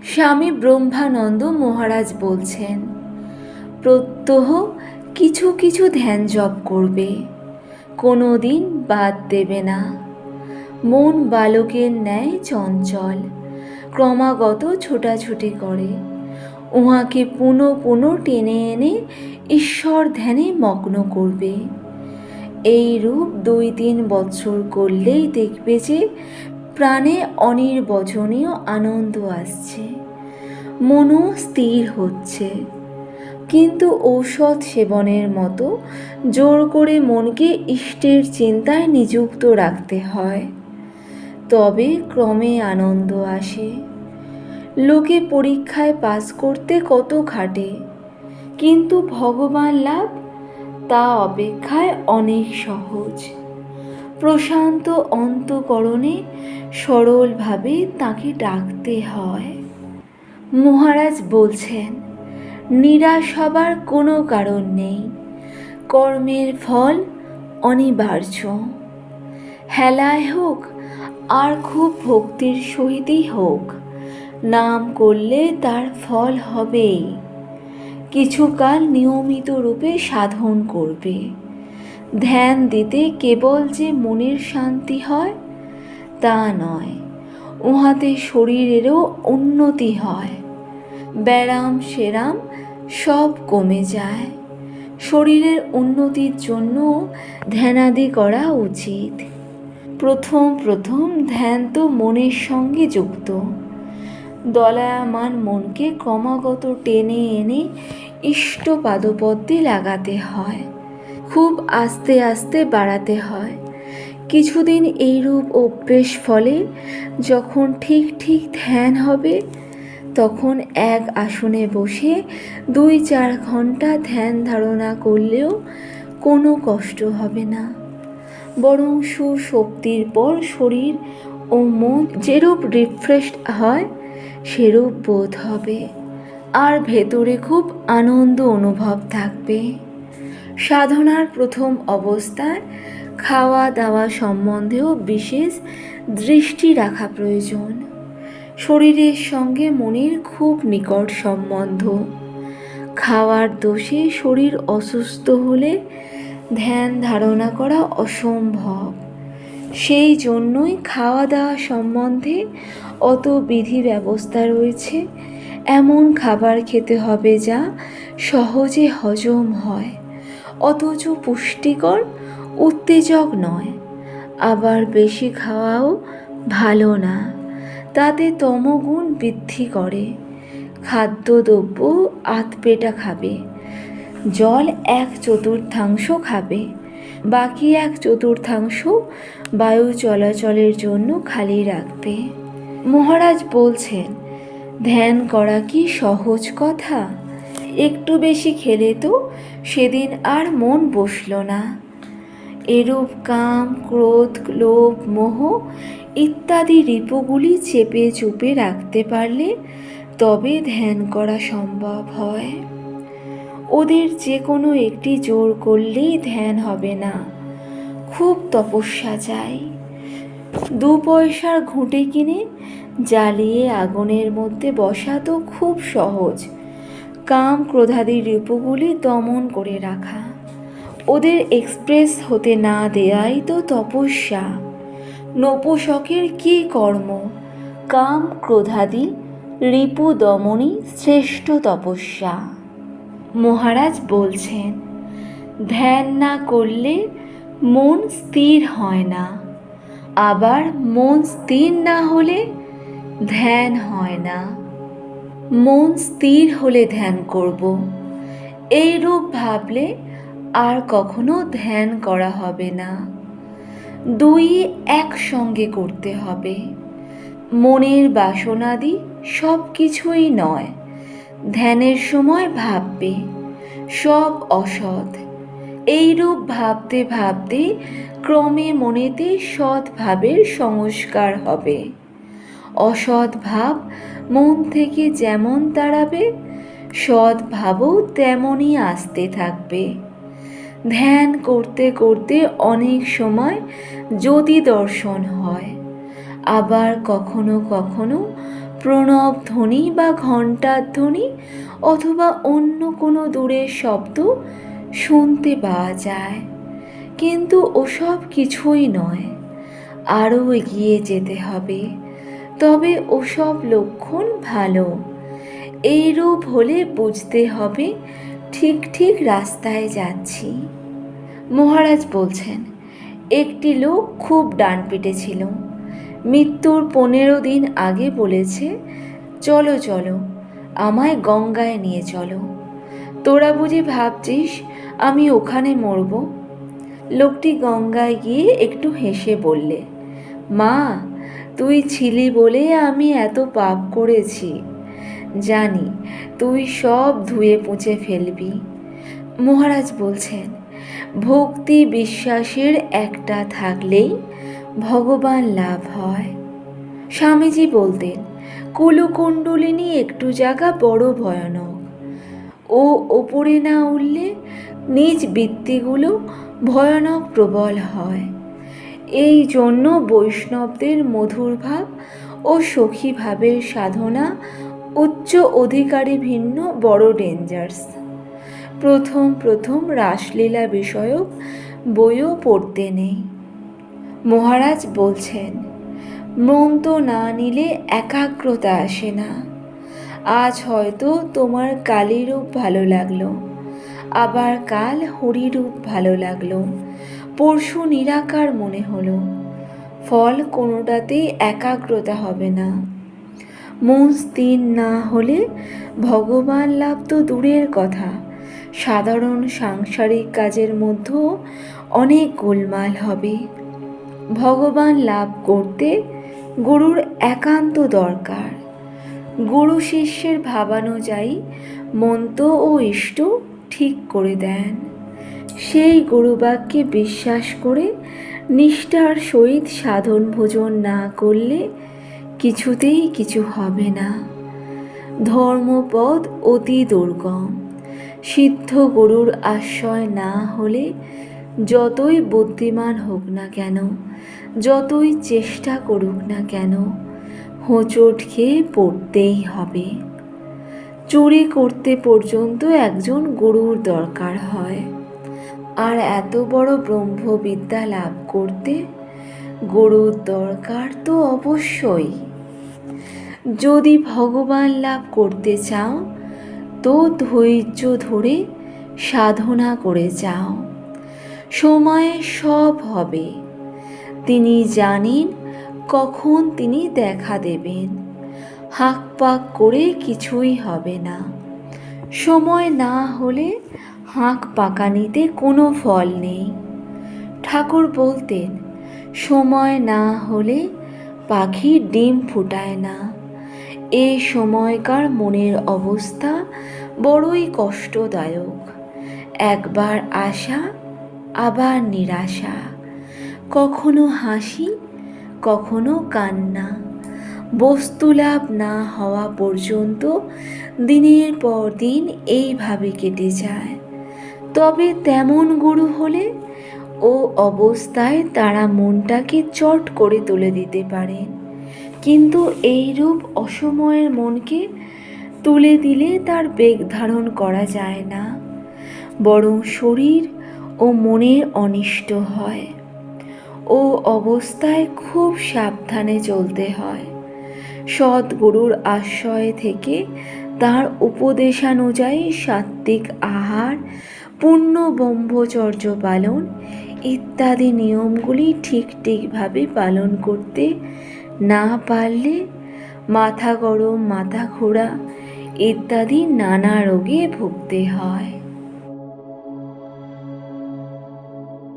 স্বামী ব্রহ্মানন্দ মহারাজ বলছেন, প্রত্যহ কিছু কিছু ধ্যান জপ করবে, কোনো দিন বাদ দেবে না। মন বালকের ন্যায় চঞ্চল, ক্রমাগত ছোটাছুটি করে। উহাকে পুনঃ পুনঃ টেনে এনে ঈশ্বর ধ্যানে মগ্ন করবে। এই রূপ 2-3 বৎসর করলেই দেখবে যে প্রাণে অনির্বচনীয় আনন্দ আসছে, মনও স্থির হচ্ছে। কিন্তু ঔষধ সেবনের মতো জোর করে মনকে ইষ্টের চিন্তায় নিযুক্ত রাখতে হয়, তবে ক্রমে আনন্দ আসে। লোকে পরীক্ষায় পাস করতে কত খাটে, কিন্তু ভগবান লাভ তা অপেক্ষায় অনেক সহজ। প্রশান্ত অন্তঃকরণে সরলভাবে তাকে ডাকতে হয়। মহারাজ বলছেন, নিরাশ হবার কোনো কারণ নেই। কর্মের ফল অনিবার্য। হেলায় হোক আর খুব ভক্তির সহিতই হোক, নাম করলে তার ফল হবেই। কিছুকাল নিয়মিত রূপে সাধন করবে। ধ্যান দিতে কেবল যে মনের শান্তি হয় তা নয়, উহাতে শরীরেরও উন্নতি হয়। ব্যারাম সেরাম সব কমে যায়। শরীরের উন্নতির জন্য ধ্যানাদি করা উচিত। প্রথম প্রথম ধ্যান তো মনের সঙ্গে যুক্ত। দলায়মান মনকে ক্রমাগত টেনে এনে ইষ্ট পাদপদ্মে লাগাতে হয়, খুব আস্তে আস্তে বাড়াতে হয়। কিছুদিন এইরূপ অভ্যেস ফলে যখন ঠিক ঠিক ধ্যান হবে, তখন এক আসনে বসে 2-4 ঘন্টা ধ্যান ধারণা করলেও কোনো কষ্ট হবে না, বরং সুশক্তির পর শরীর ও মন যেরূপ রিফ্রেশড হয় সেরূপ বোধ হবে, আর ভেতরে খুব আনন্দ অনুভব থাকবে। সাধনার প্রথম অবস্থায় খাওয়া দাওয়া সম্বন্ধেও বিশেষ দৃষ্টি রাখা প্রয়োজন। শরীরের সঙ্গে মনের খুব নিকট সম্বন্ধ। খাওয়ার দোষে শরীর অসুস্থ হলে ধ্যান ধারণা করা অসম্ভব। সেই জন্যই খাওয়া দাওয়া সম্বন্ধে অত বিধি ব্যবস্থা রয়েছে। এমন খাবার খেতে হবে যা সহজে হজম হয়, অথচ পুষ্টিকর, উত্তেজক নয়। আবার বেশি খাওয়াও ভালো না, তাতে তমগুণ বৃদ্ধি করে। খাদ্যদ্রব্য আধপেটা খাবে, জল 1/4 খাবে, বাকি 1/4 বায়ু চলাচলের জন্য খালি রাখবে। মহারাজ বলছেন, ধ্যান করা কি সহজ কথা? একটু বেশি খেলে তো সেদিন আর মন বসল না। এরূপ কাম, ক্রোধ, লোভ, মোহ ইত্যাদি রিপুগুলি চেপে চুপে রাখতে পারলে তবে ধ্যান করা সম্ভব হয়। ওদের যে কোনো একটি জোর করলেই ধ্যান হবে না, খুব তপস্যা চাই। 2 পয়সার ঘুঁটে কিনে জ্বালিয়ে আগুনের মধ্যে বসা তো খুব সহজ। কাম ক্রোধাদি রিপুগুলি দমন করে রাখা, ওদের এক্সপ্রেস হতে না দেয়াই তো তপস্যা। নপুংসকের কি কর্ম? কাম ক্রোধাদি রিপু দমনই শ্রেষ্ঠ তপস্যা। মহারাজ বলছেন, ধ্যান না করলে মন স্থির হয় না, আবার মন স্থির না হলে ধ্যান হয় না। মন স্থির হলে ধ্যান করব, এইরূপ ভাবলে আর কখনো ধ্যান করা হবে না। 2 একসঙ্গে করতে হবে। মনের বাসনাদি সব কিছুই নয়। ধ্যানের সময় ভাববে সব অসৎ। এইরূপ ভাবতে ভাবতে ক্রমে মনেতে সৎ ভাবের সংস্কার হবে। অসৎ ভাব মন থেকে যেমন তাড়াবে, সৎ ভাবও তেমনই আসতে থাকবে। ধ্যান করতে করতে অনেক সময় জ্যোতি দর্শন হয়, আবার কখনো কখনো প্রণব ধ্বনি বা ঘণ্টার ধ্বনি অথবা অন্য কোনো দূরের শব্দ শুনতে পাওয়া যায়, কিন্তু ওসব কিছুই নয়। আরও এগিয়ে যেতে হবে, তবে ওসব লক্ষণ ভালো। এইরূপ হলে বুঝতে হবে ঠিক ঠিক রাস্তায় যাচ্ছি। মহারাজ বলছেন, একটি লোক খুব ডানপিটে ছিল। মৃত্যুর 15 দিন আগে বলেছে, চলো চলো, আমায় গঙ্গায় নিয়ে চলো। তোরা বুঝি ভাবছিস আমি ওখানে মরব? লোকটি গঙ্গায় গিয়ে একটু হেসে বললে, মা, তুই ছিলি বলে আমি এত পাপ করেছি। জানি তুই সব ধুয়ে মুছে ফেলবি। মহারাজ বলছেন, ভক্তি বিশ্বাসের একটা থাকলেই ভগবান লাভ হয়। স্বামীজি বলতেন, কুলকুণ্ডলিনী একটু জায়গা বড় ভয়ানক। ও ওপরে না উঠলে নিজ বৃত্তিগুলো ভয়ানক প্রবল হয়। এই জন্য বৈষ্ণবদের মধুর ভাব ও সখী ভাবের সাধনা উচ্চ অধিকারী ভিন্ন বড় ডেঞ্জার্স। প্রথম প্রথম রাসলীলা বিষয়ক বইও পড়তে নেই। মহারাজ বলছেন, মন্ত্র না নিলে একাগ্রতা আসে না। আজ হয়তো তোমার কালীরূপ ভালো লাগলো, আবার কাল হরিরূপ ভালো লাগলো, পরশু নিরাকার মনে হলো। ফল কোনোটাতেই একাগ্রতা হবে না। মন স্থির না হলে ভগবান লাভ তো দূরের কথা, সাধারণ সাংসারিক কাজের মধ্যেও অনেক গোলমাল হবে। ভগবান লাভ করতে গুরুর একান্ত দরকার। গুরু শিষ্যের ভাবানুযায়ী মন্ত্র ও ইষ্ট ঠিক করে দেন। সেই গুরুবাক্যে বিশ্বাস করে নিষ্ঠার সহিত সাধন ভোজন না করলে কিছুতেই কিছু হবে না। ধর্মপদ অতি দুর্গম। সিদ্ধ গুরুর আশ্রয় না হলে যতই বুদ্ধিমান হোক না কেন, যতই চেষ্টা করুক না কেন, হোঁচট খেয়ে পড়তেই হবে। চুরি করতে পর্যন্ত একজন গুরুর দরকার হয়, আর এত বড় ব্রহ্মবিদ্যা লাভ করতে গুরুর দরকার তো অবশ্যই। যদি ভগবান লাভ করতে চাও তো ধৈর্য ধরে সাধনা করে যাও। সময়ে সব হবে। তিনি জানেন কখন তিনি দেখা দেবেন। হাঁক পাক করে কিছুই হবে না। সময় না হলে হাঁক পাকানিতে কোনো ফল নেই। ঠাকুর বলতেন, সময় না হলে পাখি ডিম ফুটায় না। এ সময়কার মনের অবস্থা বড়ই কষ্টদায়ক। একবার আশা, আবার নিরাশা, কখনো হাসি, কখনো কান্না। বস্তুলাভ না হওয়া পর্যন্ত দিনের পর দিন এইভাবে কেটে যায়। তবে তেমন গুরু হলে ও অবস্থায় তারা মনটাকে চট করে তুলে দিতে পারেন, কিন্তু এইরূপ অসময়ের মনকে তুলে দিলে তার বেগ ধারণ করা যায় না, বরং শরীর ও মনের অনিষ্ট হয়। ও অবস্থায় খুব সাবধানে চলতে হয়। সদ্গুরুর আশ্রয়ে থেকে তার উপদেশানুযায়ী সাত্ত্বিক আহার, পূর্ণ ব্রহ্মচর্য পালন ইত্যাদি নিয়মগুলি ঠিকভাবে পালন করতে না পারলে মাথা গরম, মাথা ঘোরা ইত্যাদি নানা রোগে ভুগতে হয়।